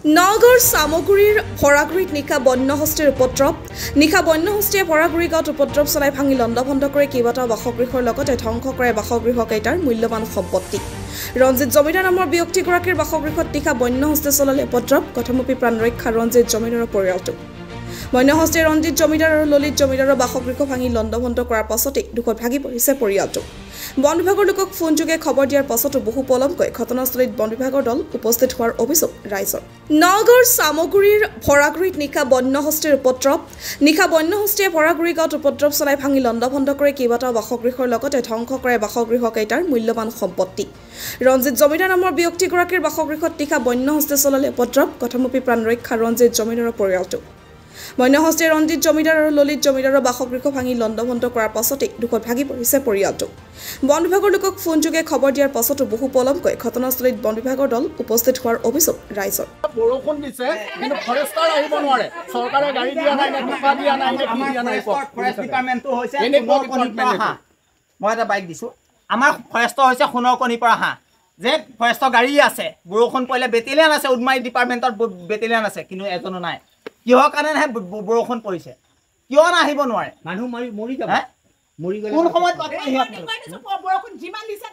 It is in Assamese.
নগৰ সামগুৰিৰ ভৰাগুৰিত নিশা বন্যহস্তীৰ উপদ্ৰৱ নিশা বন্যহস্তীয়ে ভৰাগুৰি গাঁৱত উপদ্ৰৱ চলাই ভাঙি লণ্ডভণ্ড কৰি কেইবাটাও বাসগৃহৰ লগতে ধ্বংস কৰে বাসগৃহকেইটাৰ মূল্যৱান সম্পত্তি ৰঞ্জিত জমিদাৰ নামৰ ব্যক্তিগৰাকীৰ বাসগৃহত নিশা বন্যহস্তীয়ে চলালে উপদ্ৰৱ কথমপি প্ৰাণ ৰক্ষা ৰঞ্জিত জমিদাৰৰ পৰিয়ালটো বন্যহস্তীয়ে ৰঞ্জিত জমিদাৰ আৰু ললিত জমিদাৰৰ বাসগৃহ ভাঙি লণ্ডভণ্ড কৰাৰ পাছতে দুখত ভাগি পৰিছে পৰিয়ালটো বন বিভাগৰ লোকক ফোনযোগে খবৰ দিয়াৰ পাছতো বহু পলমকৈ ঘটনাস্থলীত বন বিভাগৰ দল উপস্থিত হোৱাৰ অভিযোগ ৰাইজৰ নগৰ সামগুৰিৰ ভৰাগুৰিত নিশা বন্যহস্তীৰ উপদ্ৰৱ নিশা বন্যহস্তীয়ে ভৰাগুৰি গাঁৱত উপদ্ৰৱ চলাই ভাঙি লণ্ডভণ্ড কৰি কেইবাটাও বাসগৃহৰ লগতে ধ্বংস কৰে বাসগৃহকেইটাৰ মূল্যৱান সম্পত্তি ৰঞ্জিত জমিদাৰ নামৰ ব্যক্তিগৰাকীৰ বাসগৃহত নিশা বন্যহস্তীয়ে চলালে উপদ্ৰৱ কথমপি প্ৰাণ ৰক্ষা ৰঞ্জিত জমিদাৰৰ পৰিয়ালটো বন্যহস্তীয়ে ৰঞ্জিত জমিদাৰ আৰু ললিত জমিদাৰৰ বাসগৃহ ভাঙি লণ্ডভণ্ড কৰাৰ পাছতে দুখত ভাগি পৰিছে পৰিয়ালটো বন বিভাগৰ লোকক ফোনযোগে খবৰ দিয়াৰ পাছতো বহু পলমকৈ ঘটনাস্থলীত বন বিভাগৰ দল উপস্থিত হোৱাৰ অভিযোগ ৰাইজৰ বৰষুণ দিছে কিন্তু ফৰেষ্টাৰ আহিব নোৱাৰে চৰকাৰে গাড়ী দিয়া নাই টকা দিয়া নাই দিয়া নাই ফৰেষ্ট ডিপাৰ্টমেণ্টটো হৈছে মই এটা বাইক দিছোঁ আমাৰ ফৰেষ্টৰ হৈছে সোণৰকণিৰ পৰা হাঁহ যে ফৰেষ্টৰ গাড়ী আছে বৰষুণ পৰিলে বেটেলিয়ান আছে উদমাৰী ডিপাৰ্টমেণ্টত বেটেলিয়ান আছে কিন্তু এজনো নাই কিহৰ কাৰণেহে বৰষুণ পৰিছে কিয় নাহিব নোৱাৰে মানুহ মৰি যাব কোন সময়ত বৰষুণ যিমান দিছে